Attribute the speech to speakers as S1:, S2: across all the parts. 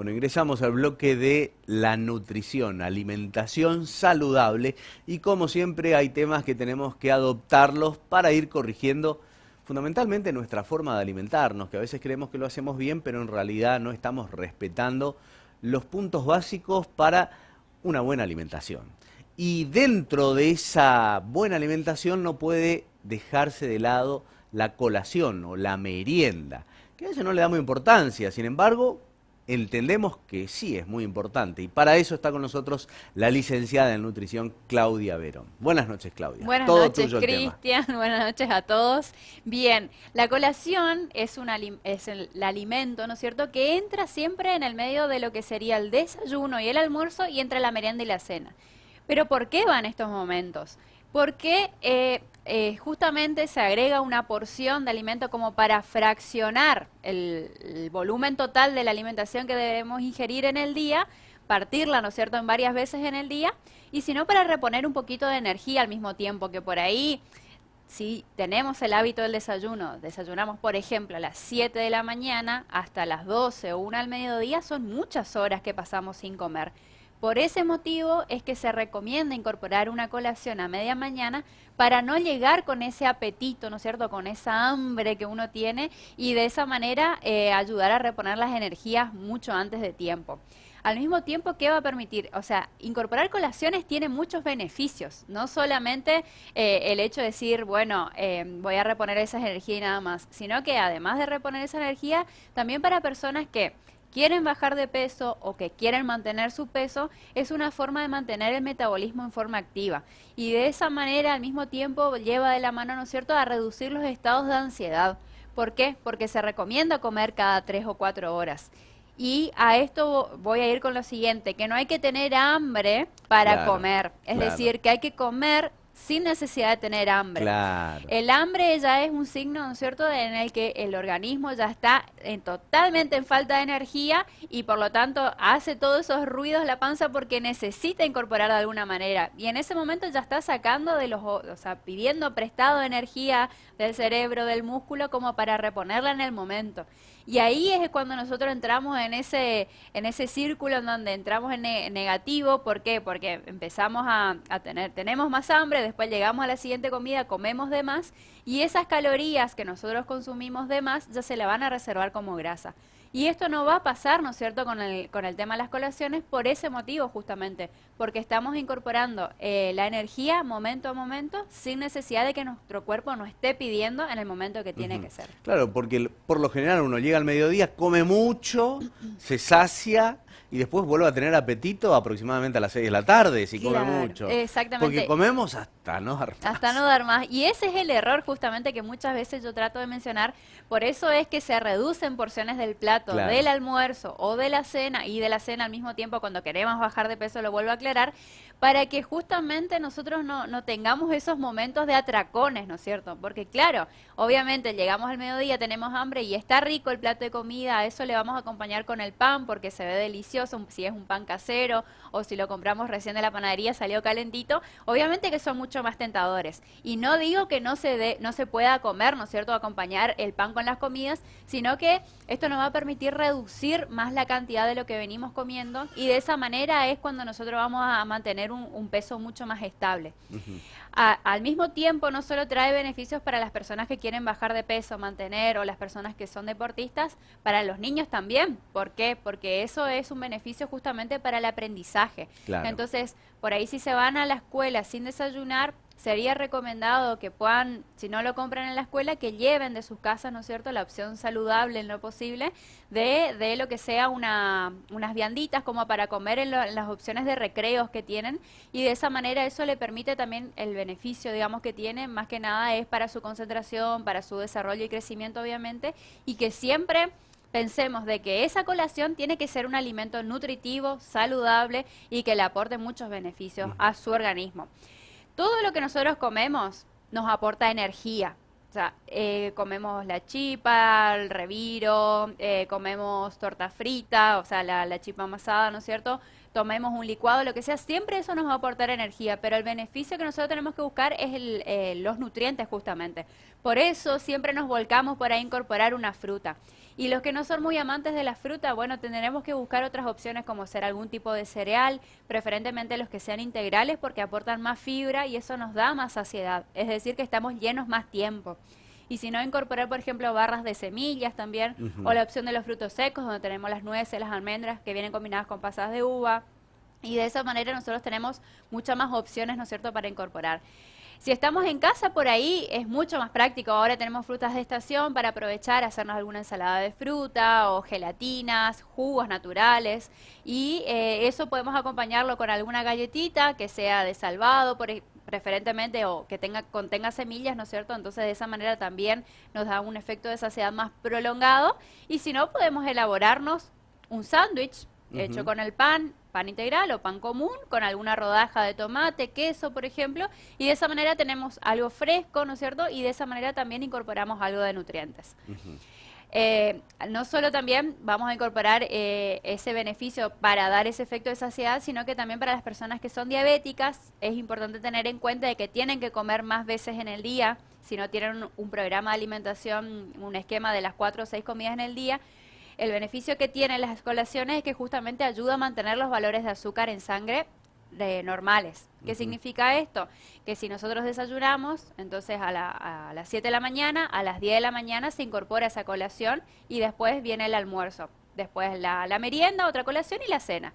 S1: Bueno, ingresamos al bloque de la nutrición, alimentación saludable y como siempre hay temas que tenemos que adoptarlos para ir corrigiendo fundamentalmente nuestra forma de alimentarnos, que a veces creemos que lo hacemos bien, pero en realidad no estamos respetando los puntos básicos para una buena alimentación. Y dentro de esa buena alimentación no puede dejarse de lado la colación o la merienda, que a veces no le damos importancia, sin embargo, entendemos que sí es muy importante y para eso está con nosotros la licenciada en nutrición Claudia Verón. Buenas noches, Claudia.
S2: Buenas
S1: Todo
S2: noches,
S1: tuyo el tema.
S2: Cristian. Buenas noches a todos. Bien, la colación es, el alimento, ¿no es cierto?, que entra siempre en el medio de lo que sería el desayuno y el almuerzo y entre la merienda y la cena. Pero ¿por qué van estos momentos? Porque justamente se agrega una porción de alimento como para fraccionar el volumen total de la alimentación que debemos ingerir en el día, partirla, ¿no es cierto?, en varias veces en el día, y si no, para reponer un poquito de energía al mismo tiempo, que por ahí, si tenemos el hábito del desayuno, desayunamos, por ejemplo, a las 7 de la mañana hasta las 12 o 1 al mediodía, son muchas horas que pasamos sin comer. Por ese motivo es que se recomienda incorporar una colación a media mañana para no llegar con ese apetito, ¿no es cierto?, con esa hambre que uno tiene y de esa manera ayudar a reponer las energías mucho antes de tiempo. Al mismo tiempo, ¿qué va a permitir? O sea, incorporar colaciones tiene muchos beneficios, no solamente el hecho de decir, bueno, voy a reponer esa energía y nada más, sino que además de reponer esa energía, también para personas que quieren bajar de peso o que quieren mantener su peso, es una forma de mantener el metabolismo en forma activa. Y de esa manera, al mismo tiempo, lleva de la mano, ¿no es cierto?, a reducir los estados de ansiedad. ¿Por qué? Porque se recomienda comer cada 3 o 4 horas. Y a esto voy a ir con lo siguiente, que no hay que tener hambre para
S1: Claro,
S2: comer. Es
S1: claro,
S2: decir, que hay que comer sin necesidad de tener hambre.
S1: claro.
S2: El hambre ya es un signo, ¿no es cierto?, en el que el organismo ya está totalmente en falta de energía y por lo tanto hace todos esos ruidos la panza porque necesita incorporar de alguna manera. Y en ese momento ya está sacando o sea, pidiendo prestado energía del cerebro, del músculo, como para reponerla en el momento. Y ahí es cuando nosotros entramos en ese círculo en donde entramos en negativo. ¿Por qué? Porque empezamos tenemos más hambre, después llegamos a la siguiente comida, comemos de más, y esas calorías que nosotros consumimos de más ya se la van a reservar como grasa. Y esto no va a pasar, ¿no es cierto?, con el tema de las colaciones por ese motivo justamente, porque estamos incorporando la energía momento a momento sin necesidad de que nuestro cuerpo nos esté pidiendo en el momento que tiene
S1: Ujú.
S2: que ser.
S1: Claro, porque por lo general uno llega al mediodía, come mucho, se sacia y después vuelve a tener apetito aproximadamente a las 6 de la tarde, si come
S2: Claro,
S1: mucho. Porque
S2: exactamente.
S1: comemos hasta no dar
S2: Hasta no
S1: más.
S2: dar más. Y ese es el error justamente que muchas veces yo trato de mencionar. Por eso es que se reducen porciones del plato, del
S1: Claro.
S2: almuerzo o de la cena, y de la cena al mismo tiempo cuando queremos bajar de peso, lo vuelvo a aclarar, para que justamente nosotros no tengamos esos momentos de atracones, ¿no es cierto? Porque claro, obviamente llegamos al mediodía, tenemos hambre y está rico el plato de comida, a eso le vamos a acompañar con el pan porque se ve delicioso, si es un pan casero o si lo compramos recién de la panadería, salió calentito, obviamente que son mucho más tentadores. Y no digo que no se pueda comer, ¿no es cierto?, acompañar el pan con las comidas, sino que esto nos va a permitir reducir más la cantidad de lo que venimos comiendo y de esa manera es cuando nosotros vamos a mantener un peso mucho más estable.
S1: Ujú.
S2: Al mismo tiempo, no solo trae beneficios para las personas que quieren bajar de peso, mantener, o las personas que son deportistas, para los niños también. ¿Por qué? Porque eso es un beneficio justamente para el aprendizaje.
S1: Claro.
S2: Entonces, por ahí si se van a la escuela sin desayunar, sería recomendado que puedan, si no lo compran en la escuela, que lleven de sus casas, ¿no es cierto?, la opción saludable en lo posible de lo que sea unas vianditas como para comer en las opciones de recreos que tienen, y de esa manera eso le permite también el beneficio, digamos, que tiene, más que nada es para su concentración, para su desarrollo y crecimiento, obviamente, y que siempre pensemos de que esa colación tiene que ser un alimento nutritivo, saludable y que le aporte muchos beneficios a su organismo. Todo lo que nosotros comemos nos aporta energía. O sea, comemos la chipa, el reviro, comemos torta frita, o sea, la chipa amasada, ¿no es cierto? tomemos un licuado, lo que sea, siempre eso nos va a aportar energía, pero el beneficio que nosotros tenemos que buscar es los nutrientes justamente. Por eso siempre nos volcamos para incorporar una fruta. Y los que no son muy amantes de la fruta, bueno, tendremos que buscar otras opciones como ser algún tipo de cereal, preferentemente los que sean integrales porque aportan más fibra y eso nos da más saciedad, es decir, que estamos llenos más tiempo. Y si no, incorporar, por ejemplo, barras de semillas también, o la opción de los frutos secos, donde tenemos las nueces, las almendras, que vienen combinadas con pasas de uva. Y de esa manera nosotros tenemos muchas más opciones, ¿no es cierto?, para incorporar. Si estamos en casa, por ahí es mucho más práctico. Ahora tenemos frutas de estación para aprovechar, hacernos alguna ensalada de fruta o gelatinas, jugos naturales. Y eso podemos acompañarlo con alguna galletita que sea de salvado, preferentemente, o que contenga semillas, ¿no es cierto? Entonces de esa manera también nos da un efecto de saciedad más prolongado. Y si no, podemos elaborarnos un sándwich hecho con el pan integral o pan común, con alguna rodaja de tomate, queso, por ejemplo, y de esa manera tenemos algo fresco, ¿no es cierto? Y de esa manera también incorporamos algo de nutrientes. No solo también vamos a incorporar ese beneficio para dar ese efecto de saciedad, sino que también para las personas que son diabéticas es importante tener en cuenta de que tienen que comer más veces en el día, si no tienen un programa de alimentación, un esquema de las 4 o 6 comidas en el día. El beneficio que tienen las colaciones es que justamente ayuda a mantener los valores de azúcar en sangre normales. ¿Qué significa esto? Que si nosotros desayunamos, entonces a las 7 de la mañana, a las 10 de la mañana se incorpora esa colación y después viene el almuerzo. Después la merienda, otra colación y la cena.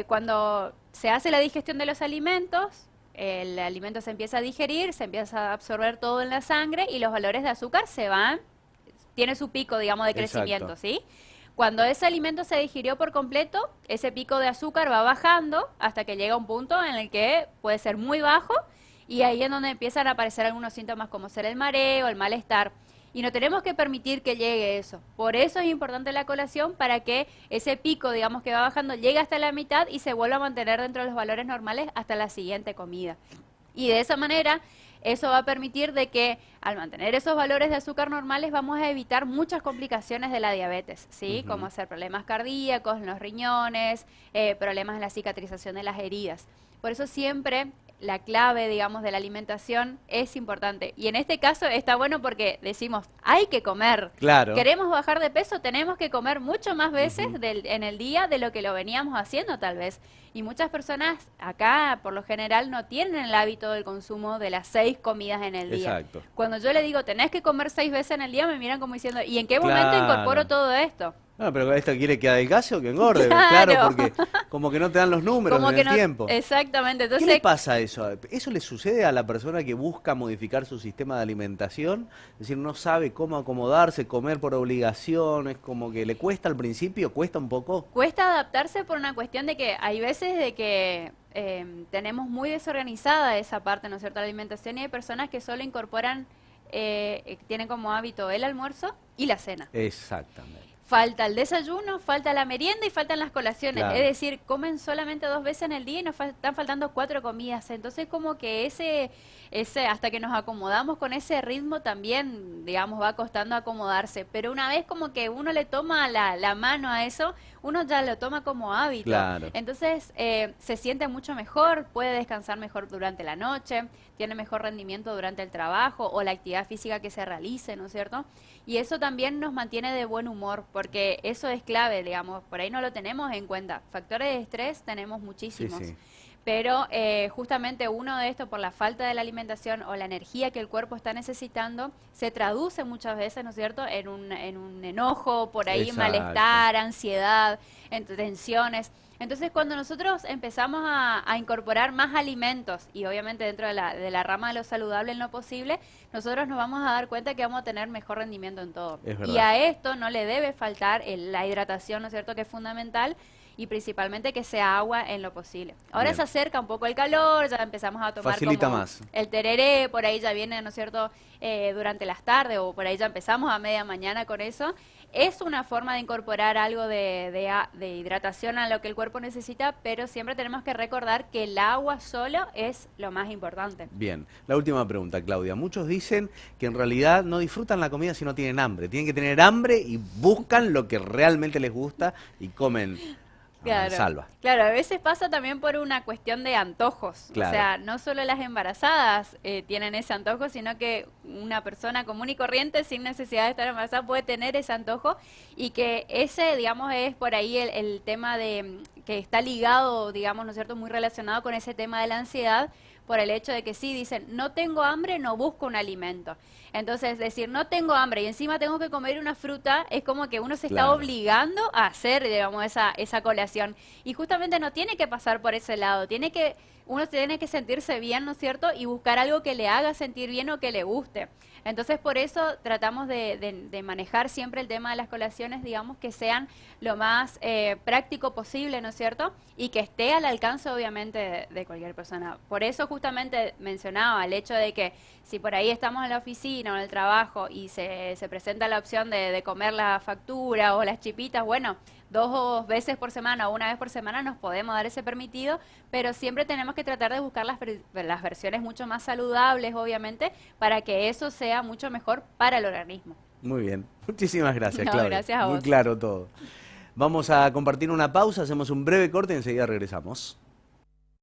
S2: Cuando se hace la digestión de los alimentos, el alimento se empieza a digerir, se empieza a absorber todo en la sangre y los valores de azúcar se van, tiene su pico, digamos, de crecimiento, ¿sí? Cuando ese alimento se digirió por completo, ese pico de azúcar va bajando hasta que llega a un punto en el que puede ser muy bajo y ahí es donde empiezan a aparecer algunos síntomas como ser el mareo, el malestar. Y no tenemos que permitir que llegue eso. Por eso es importante la colación para que ese pico, digamos, que va bajando, llegue hasta la mitad y se vuelva a mantener dentro de los valores normales hasta la siguiente comida. Y de esa manera, eso va a permitir de que al mantener esos valores de azúcar normales vamos a evitar muchas complicaciones de la diabetes, ¿sí? Como hacer problemas cardíacos en los riñones, problemas en la cicatrización de las heridas. Por eso siempre la clave, digamos, de la alimentación es importante. Y en este caso está bueno porque decimos, hay que comer.
S1: Claro.
S2: Queremos bajar de peso, tenemos que comer mucho más veces en el día de lo que lo veníamos haciendo tal vez. Y muchas personas acá, por lo general, no tienen el hábito del consumo de las 6 comidas en el día.
S1: Exacto.
S2: Cuando yo le digo, tenés que comer 6 veces en el día, me miran como diciendo, ¿y en qué momento incorporo todo esto?
S1: No, pero esto quiere que adelgace o que engorde, claro, porque como que no te dan los números
S2: Como
S1: en
S2: que
S1: el
S2: no,
S1: tiempo.
S2: exactamente. Entonces,
S1: ¿Qué le pasa a eso? ¿Eso le sucede a la persona que busca modificar su sistema de alimentación? Es decir, no sabe cómo acomodarse, comer por obligación, es como que le cuesta al principio, cuesta un poco.
S2: cuesta adaptarse por una cuestión de que hay veces de que tenemos muy desorganizada esa parte, ¿no es cierto?, de la alimentación y hay personas que solo incorporan, tienen como hábito el almuerzo y la cena.
S1: Exactamente.
S2: Falta el desayuno, falta la merienda y faltan las colaciones.
S1: Claro.
S2: Es decir, comen solamente 2 veces en el día y nos están faltando 4 comidas. Entonces como que ese hasta que nos acomodamos con ese ritmo también, digamos, va costando acomodarse. Pero una vez como que uno le toma la mano a eso, uno ya lo toma como hábito.
S1: Claro.
S2: Entonces se siente mucho mejor, puede descansar mejor durante la noche, tiene mejor rendimiento durante el trabajo o la actividad física que se realice, ¿no es cierto? Y eso también nos mantiene de buen humor, porque eso es clave, digamos, por ahí no lo tenemos en cuenta. Factores de estrés tenemos muchísimos.
S1: Sí, sí.
S2: Pero justamente uno de estos, por la falta de la alimentación o la energía que el cuerpo está necesitando, se traduce muchas veces, ¿no es cierto?, en un enojo, por ahí
S1: Exacto.
S2: malestar, ansiedad, tensiones. Entonces, cuando nosotros empezamos a incorporar más alimentos, y obviamente dentro de la rama de lo saludable en lo posible, nosotros nos vamos a dar cuenta que vamos a tener mejor rendimiento en todo.
S1: Es verdad.
S2: Y a esto no le debe faltar la hidratación, ¿no es cierto?, que es fundamental, y principalmente que sea agua en lo posible. Ahora
S1: Bien.
S2: se acerca un poco el calor, ya empezamos a tomar
S1: Facilita
S2: como
S1: más.
S2: el tereré, por ahí ya viene, ¿no es cierto?, durante las tardes o por ahí ya empezamos a media mañana con eso. Es una forma de incorporar algo de hidratación a lo que el cuerpo necesita, pero siempre tenemos que recordar que el agua solo es lo más importante.
S1: Bien, la última pregunta, Claudia. Muchos dicen que en realidad no disfrutan la comida si no tienen hambre. Tienen que tener hambre y buscan lo que realmente les gusta y comen
S2: Claro,
S1: salva.
S2: claro, a veces pasa también por una cuestión de antojos.
S1: Claro.
S2: O sea, no solo las embarazadas tienen ese antojo, sino que una persona común y corriente sin necesidad de estar embarazada puede tener ese antojo y que ese, digamos, es por ahí el tema de que está ligado, digamos, ¿no es cierto?, muy relacionado con ese tema de la ansiedad, por el hecho de que sí, dicen, no tengo hambre, no busco un alimento. Entonces, decir, no tengo hambre y encima tengo que comer una fruta, es como que uno se está
S1: Claro.
S2: obligando a hacer, digamos, esa colación. Y justamente no tiene que pasar por ese lado, uno tiene que sentirse bien, ¿no es cierto? Y buscar algo que le haga sentir bien o que le guste. Entonces, por eso tratamos de manejar siempre el tema de las colaciones, digamos, que sean lo más práctico posible, ¿no es cierto? Y que esté al alcance, obviamente, de cualquier persona. Por eso justamente mencionaba el hecho de que si por ahí estamos en la oficina o en el trabajo y se presenta la opción de comer la factura o las chipitas, bueno, 2 veces por semana o una vez por semana nos podemos dar ese permitido, pero siempre tenemos que tratar de buscar las versiones mucho más saludables, obviamente, para que eso sea mucho mejor para el organismo.
S1: Muy bien. Muchísimas gracias,
S2: No,
S1: Claudia.
S2: gracias a
S1: Muy
S2: vos.
S1: claro todo. Vamos a compartir una pausa, hacemos un breve corte y enseguida regresamos.